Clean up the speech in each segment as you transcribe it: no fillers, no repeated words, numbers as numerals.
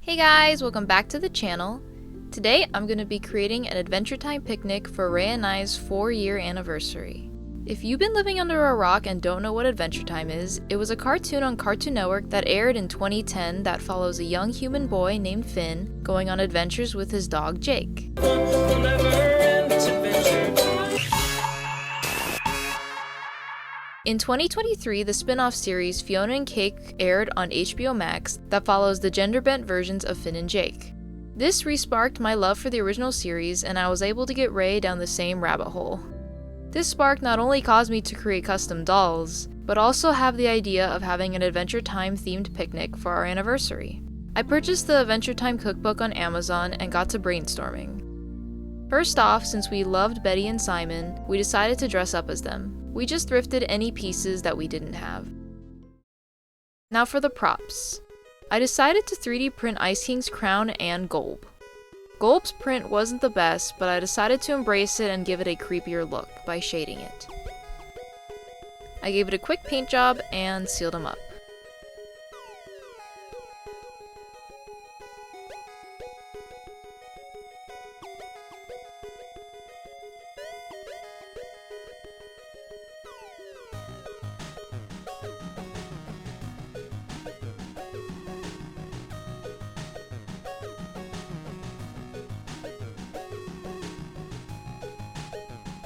Hey guys, welcome back to the channel. Today I'm going to be creating an Adventure Time picnic for Ray and I's 4-year anniversary. If you've been living under a rock and don't know what Adventure Time is, it was a cartoon on Cartoon Network that aired in 2010 that follows a young human boy named Finn going on adventures with his dog Jake. In 2023, the spin-off series Fiona and Cake aired on HBO Max that follows the gender-bent versions of Finn and Jake. This re-sparked my love for the original series, and I was able to get Ray down the same rabbit hole. This spark not only caused me to create custom dolls, but also have the idea of having an Adventure Time themed picnic for our anniversary. I purchased the Adventure Time cookbook on Amazon and got to brainstorming. First off, since we loved Betty and Simon, we decided to dress up as them. We just thrifted any pieces that we didn't have. Now for the props. I decided to 3D print Ice King's crown and Gulp. Gulp's print wasn't the best, but I decided to embrace it and give it a creepier look by shading it. I gave it a quick paint job and sealed him up.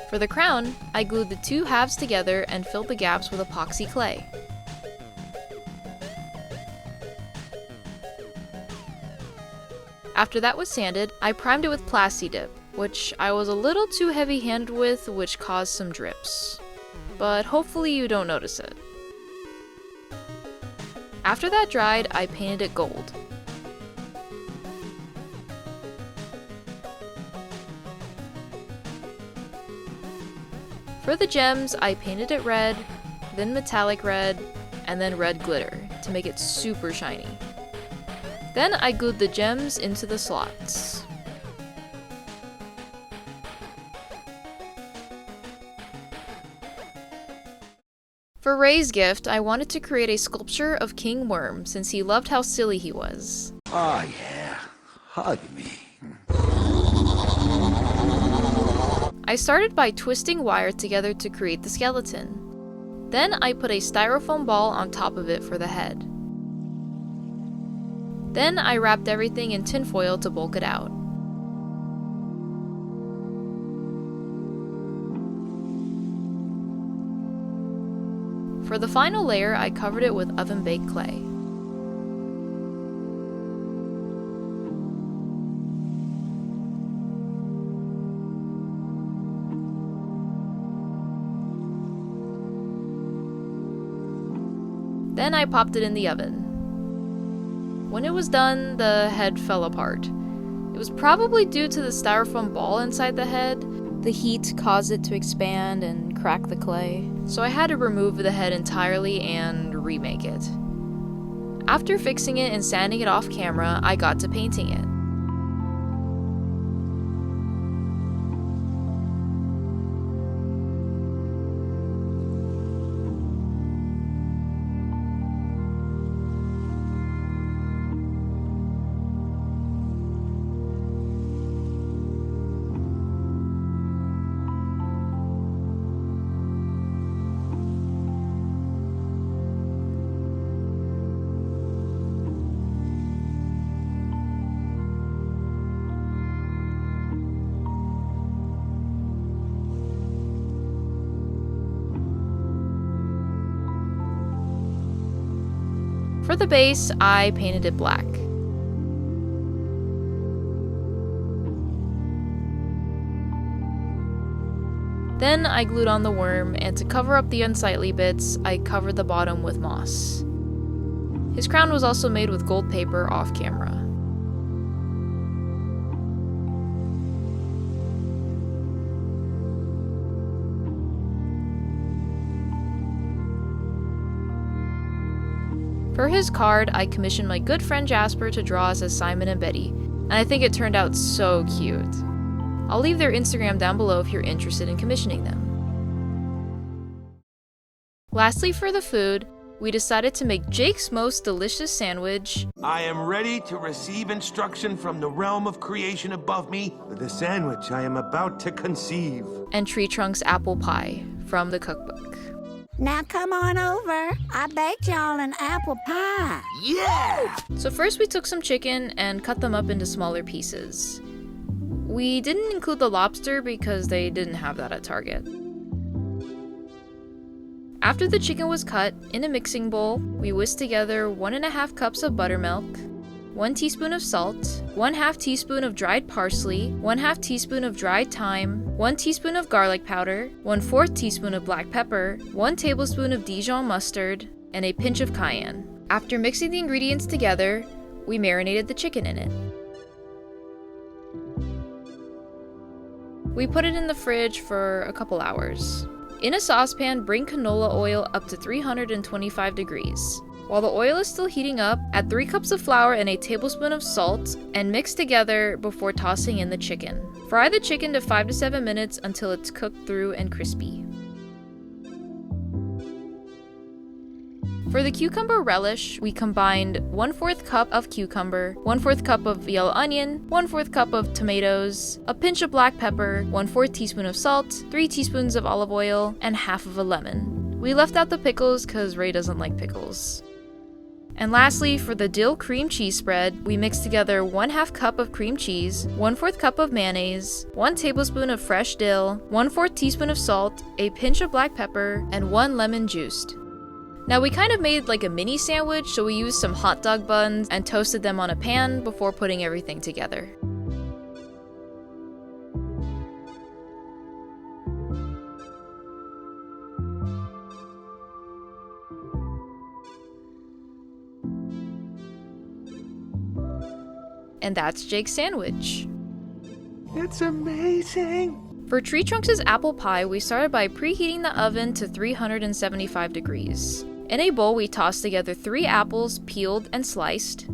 For the crown, I glued the two halves together and filled the gaps with epoxy clay. After that was sanded, I primed it with Plasti Dip, which I was a little too heavy-handed with, which caused some drips. But hopefully you don't notice it. After that dried, I painted it gold. For the gems, I painted it red, then metallic red, and then red glitter to make it super shiny. Then I glued the gems into the slots. For Ray's gift, I wanted to create a sculpture of King Worm since he loved how silly he was. Oh yeah, hug me. I started by twisting wire together to create the skeleton. Then I put a styrofoam ball on top of it for the head. Then I wrapped everything in tinfoil to bulk it out. For the final layer, I covered it with oven-baked clay. Then I popped it in the oven. When it was done, the head fell apart. It was probably due to the styrofoam ball inside the head. The heat caused it to expand and crack the clay, so I had to remove the head entirely and remake it. After fixing it and sanding it off camera, I got to painting it. For the base, I painted it black. Then I glued on the worm, and to cover up the unsightly bits, I covered the bottom with moss. His crown was also made with gold paper off camera. For his card, I commissioned my good friend Jasper to draw us as Simon and Betty, and I think it turned out so cute. I'll leave their Instagram down below if you're interested in commissioning them. Lastly, for the food, we decided to make Jake's most delicious sandwich. I am ready to receive instruction from the realm of creation above me for the sandwich I am about to conceive. And Tree Trunk's apple pie from the cookbook. Now come on over. I baked y'all an apple pie. Yeah! So first we took some chicken and cut them up into smaller pieces. We didn't include the lobster because they didn't have that at Target. After the chicken was cut, in a mixing bowl, we whisked together 1.5 cups of buttermilk, 1 teaspoon of salt, 1/2 teaspoon of dried parsley, 1/2 teaspoon of dried thyme, 1 teaspoon of garlic powder, 1/4 teaspoon of black pepper, 1 tablespoon of Dijon mustard, and a pinch of cayenne. After mixing the ingredients together, we marinated the chicken in it. We put it in the fridge for a couple hours. In a saucepan, bring canola oil up to 325 degrees. While the oil is still heating up, add 3 cups of flour and a tablespoon of salt and mix together before tossing in the chicken. Fry the chicken to 5 to 7 minutes until it's cooked through and crispy. For the cucumber relish, we combined 1/4 cup of cucumber, 1/4 cup of yellow onion, 1/4 cup of tomatoes, a pinch of black pepper, 1/4 teaspoon of salt, 3 teaspoons of olive oil, and half of a lemon. We left out the pickles because Ray doesn't like pickles. And lastly, for the dill cream cheese spread, we mixed together 1/2 cup of cream cheese, 1/4 cup of mayonnaise, 1 tablespoon of fresh dill, 1/4 teaspoon of salt, a pinch of black pepper, and 1 lemon juiced. Now we kind of made like a mini sandwich, so we used some hot dog buns and toasted them on a pan before putting everything together. And that's Jake's sandwich. It's amazing! For Tree Trunks' apple pie, we started by preheating the oven to 375 degrees. In a bowl, we tossed together 3 apples, peeled and sliced,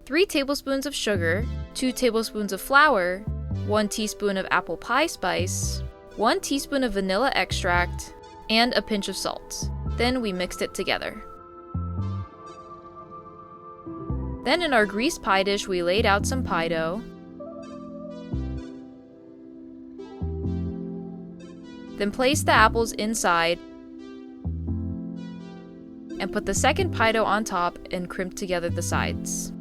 3 tablespoons of sugar, 2 tablespoons of flour, 1 teaspoon of apple pie spice, 1 teaspoon of vanilla extract, and a pinch of salt. Then we mixed it together. Then in our greased pie dish, we laid out some pie dough. Then placed the apples inside and put the second pie dough on top and crimped together the sides.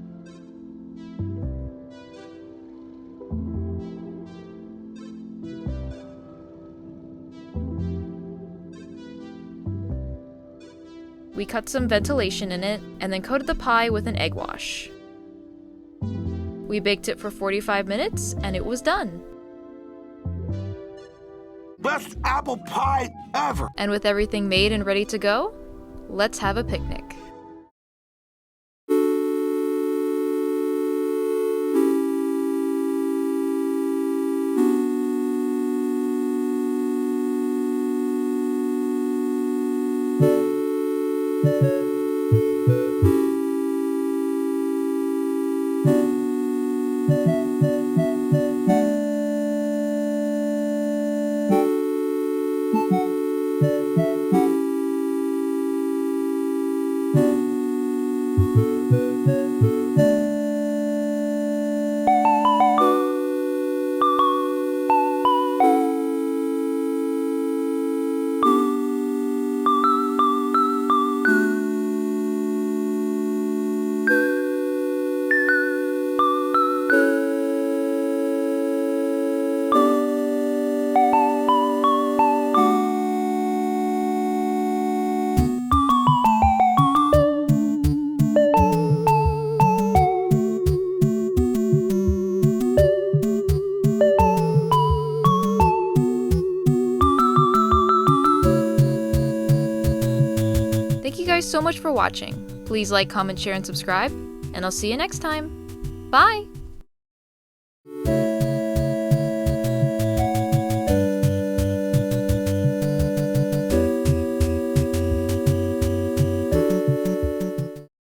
We cut some ventilation in it and then coated the pie with an egg wash. We baked it for 45 minutes and it was done. Best apple pie ever! And with everything made and ready to go, let's have a picnic. Thank you guys so much for watching. Please like, comment, share, and subscribe, and I'll see you next time. Bye!